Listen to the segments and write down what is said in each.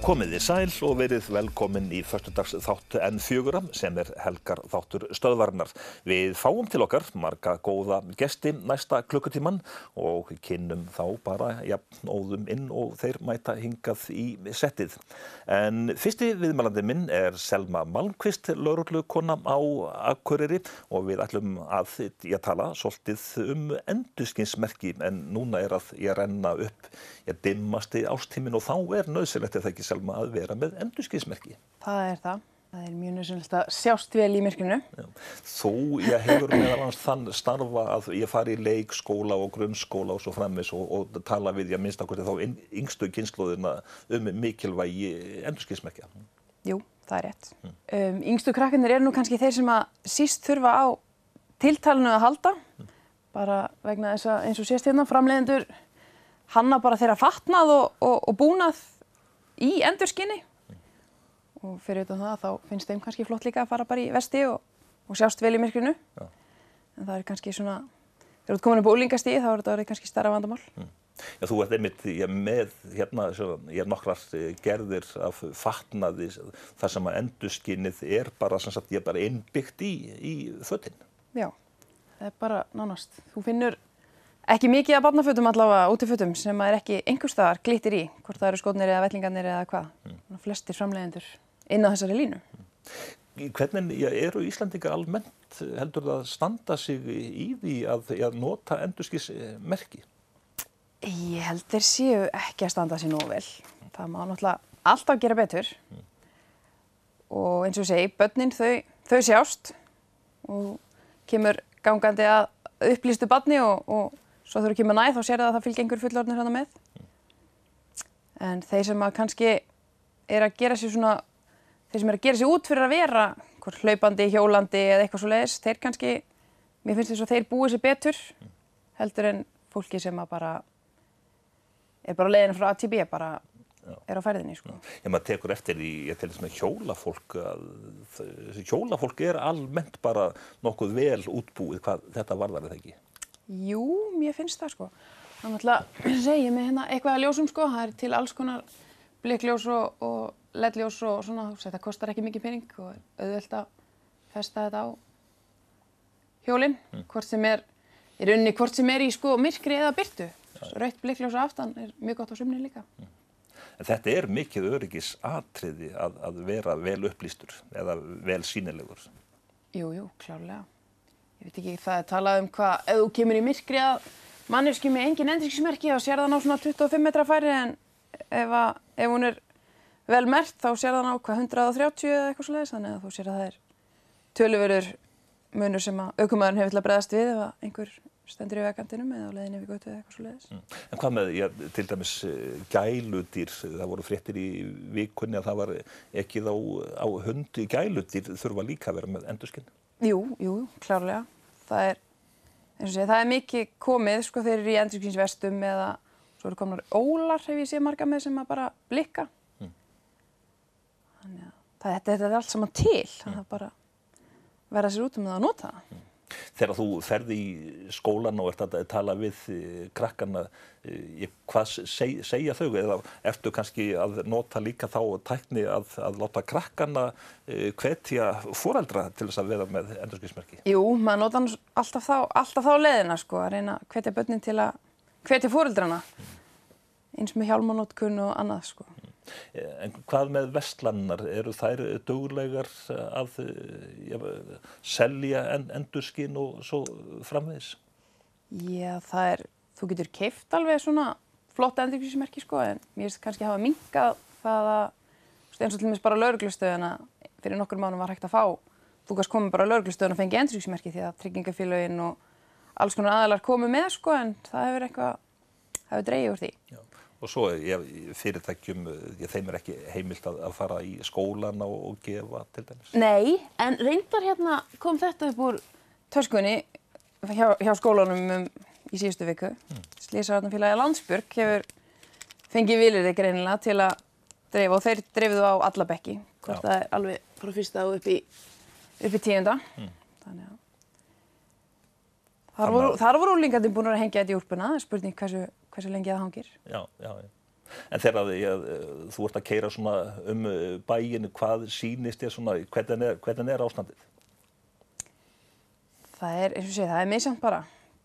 Komið þið sæl og verið velkomin í föstudags þátt N4 sem helgar þáttur stöðvarinnar. Við fáum til okkar marga góða gesti næsta klukkutíman og kynnum þá bara jafnóðum inn og þeir mæta hingað í settið. En fyrsti viðmælandi minn Selma Malmqvist, lögreglukona á Akureyri og við ætlum að tala svolítið endurskinsmerki en núna að renna upp dimmasti árstíminn og þá nauðsynlegt það ekki Selma að vera með endurskinsmerki. Það það. Það mjög nauðsynlegt að sjást vel í myrkrinu. Þú hefur meðal annars þann starfa að ég fari í leikskóla og grunnskóla og svo framvegis og tala við minnsta kosti þá yngstu kynslóðina mikilvægi endurskinsmerkja. Jú, það rétt. Yngstu krakkarnir nú kannski þeir sem að síst þurfa á tiltalinu að halda, bara vegna þess að eins og sést hérna framleiðendur hanna bara þeirra fatnað og búnað í endurskinni. Og fyrir utan það þá finnst þeim kannski flott líka að fara bara í vesti og sjást vel í myrkrinu. Já. En það kannski svona, þegar þú ert komin upp á unglingastigi þá þetta kannski stærra vandamál. Já, þú einmitt með hérna, nokkrar gerðir af fatnaði þar sem að endurskinnið bara, bara innbyggt í fötin. Já, það bara nánast. Þú finnur ekki mikið af barnafötum allavega útifötum sem ekki einhvers staðar glittir í, hvort það eru skórnir eða vettlingarnir eða hvað. Flestir framleiðendur inn á þessari línu. Hvernig eru Íslendingar almennt heldur það standa sig í því að nota endurskinsmerki? Ég held þeir séu ekki að standa sig nógu vel. Það má náttúrulega alltaf gera betur. Og eins og ég segi, börnin þau sjást og kemur gangandi að upplýstu barni og svo þegar þú kemur næð þá sér það að það fylgja einhver fullorðnir hana með. En þeir sem að kannski að gera sig svona, þeir sem að gera sig út fyrir að vera hvort hlaupandi, hjólandi eða eitthvað svoleiðis, þeir kannski, mér finnst þess að þeir búi sig betur heldur en fólki sem að bara bara á leiðinu frá A til B, bara á ferðinni, sko. Maður tekur eftir í, til þess með hjólafólk, hjólafólk almennt bara nokkuð vel útbúið hvað þetta varðar það ekki? Jú, mér finnst það, sko. Það náttúrulega segi ég með hérna eitthvað að ljósum, sko. Það til alls konar blikkljós og LED-ljós og svona, þetta kostar ekki mikið pening og auðvelt að festa þetta á hjólinn, hvort sem í rauninni hvort sem í sko myrkri eða birtu. Rautt blikkljós á aftan mjög gott á sumrin líka. En þetta mikið öryggisatriði að vera vel upplýstur eða vel sýnilegur. Jú, klárlega. Ég veit ekki, það talað hvað, ef þú kemur í myrkri að manneskju með engin endurskinsmerki þá sér það ná svona 25 metra færi en ef hún vel merkt þá sér það ná hvað 130 eða eitthvað svoleiðis, þannig að þú sér að það töluverður munur sem að ökumaðurinn hefur til að bregðast við ef einhver stendur í vegkantinum eða á leiðinni við götu eða eitthvað svoleiðis. En hvað með, til dæmis gæludýr, það voru fréttir í vikunni að það var ekið á hund í gæludýr, þurfa líka að vera með endurskinn? Jú, klárlega. Það eins og segja, það mikið komið, sko, þeir eru í endurskinsvestum eða svo eru komnar ólar, hef ég séð marga með sem að bara blikka. Þannig að þetta allt saman til, þannig að bara verða sér út það að nota það. Þegar þú ferð í skólan og ert að tala við krakkana, hvað segja þau? Eða ertu kannski að nota líka þá tækni að láta krakkana hvetja foreldra til þess að vera með endurskinsmerki? Jú, maður nota alltaf þá leiðina, sko, að reyna að hvetja börnin til að hvetja foreldrana, eins með hjálmanotkun og annað, sko. En hvað með verslanirnar? Eru þær duglegar að selja endurskinn og svo framvegis? Já, þú getur keypt alveg svona flott endurskinsmerki, sko, en mér finnst kannski hafa minnkað það að, eins og til dæmis bara á lögreglustöðina, fyrir nokkrum mánuðum var hægt að fá, þú gast komið bara á lögreglustöðina og fengið endurskinsmerki því að tryggingafélögin og alls konar aðilar komu með, sko, en það hefur dregið úr því. Já. Og svo fyrirtækjum, þeim ekki heimilt að fara í skólana og gefa til dæmis? Nei, en reyndar hérna kom þetta upp úr töskunni hjá skólanum í síðustu viku. Slysavarnarfélagið Landsbjörg hefur fengið vilyrði greinilega til að dreifa og þeir dreifuðu á alla bekki. Hvort það alveg frá fyrsta og upp í 10. Þannig að þar voru unglingarnir búin að hengja þetta í úlpuna, spurning hversu lengi það hangir. Já. En þegar þú ert að keyra svona bæinn, hvað sýnist þér svona, hvernig ástandið? Það eins og sé, það misjafnt bara.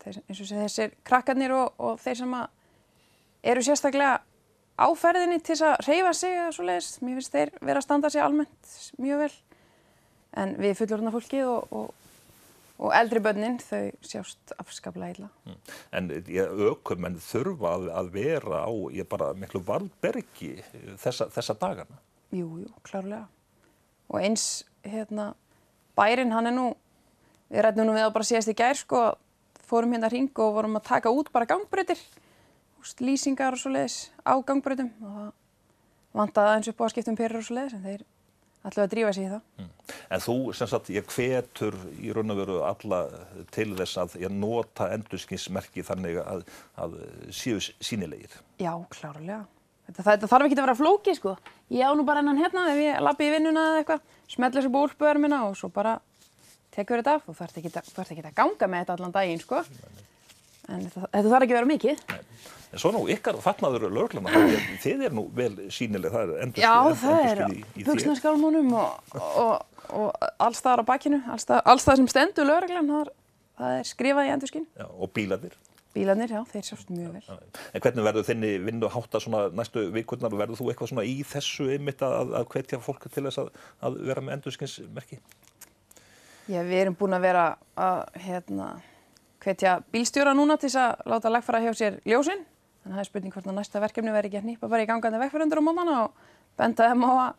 Eins og sé, þessir krakkarnir og þeir sem eru sérstaklega á ferðinni til að hreyfa sig eða svoleiðis. Mér finnst þeir vera að standa sig almennt mjög vel. En við fullorðna fólkið og eldri börnin, þau sjást afskaplega illa. En ökumenn þurfa að vera á bara miklu varðbergi þessa dagana? Jú, klárlega. Og eins, bærinn, hann nú, við ræddum nú við á bara síðast í gær, sko, fórum hérna hring og vorum að taka út bara gangbrautir, lýsingar og svoleiðis á gangbrautum. Og það vantaði aðeins upp á að skipta perur og svoleiðis, en þeir ætluðu að drífa sig í það. En þú, sem sagt, hvetur í raun og veru alla til þess að nota endurskinsmerki þannig að séu sýnilegir? Já, klárlega. Þetta þarf ekki að vera flókið, sko. Ég á nú bara hennan hérna ef ég labbi í vinnuna eða eitthvað, smellir þessu búlpuermina og svo bara tekur þetta af og þú ert ekki að ganga með þetta allan daginn, sko. En þetta þarf ekki að vera mikið. Nei. En svo nú, ykkar fatnaður lögregluna, þið nú vel sýnileg, það Já, það buxnaskálmunum og alls staðar á bakinu, alls staðar sem stendur lögreglan, það skrifað í endurskinn. Já, og bílarnir? Bílarnir, já, þeir sjást mjög vel. En hvernig verður þinni vinnu háttað svona næstu vikurnar? Verður þú eitthvað svona í þessu einmitt að hvetja fólk til þess að vera með endurskinsmerki? Já, við erum búin að vera að hvetja bílstjóra núna til þess að láta lagfæra hjá sér ljósin. Þannig að það spurning hvort næsta verkefni verði ekki að hnýpa bara í gangandi vegfarendur á mótnana og benda þeim á að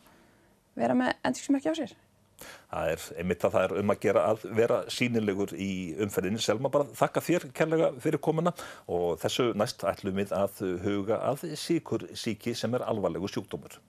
vera með endurskinsmerki á sér. Það einmitt að það að gera að vera sýnilegur í umferðinni. Selma, bara þakka þér kærlega fyrir komuna og þessu næst ætlum við að huga að sykursýki sem alvarlegur sjúkdómur.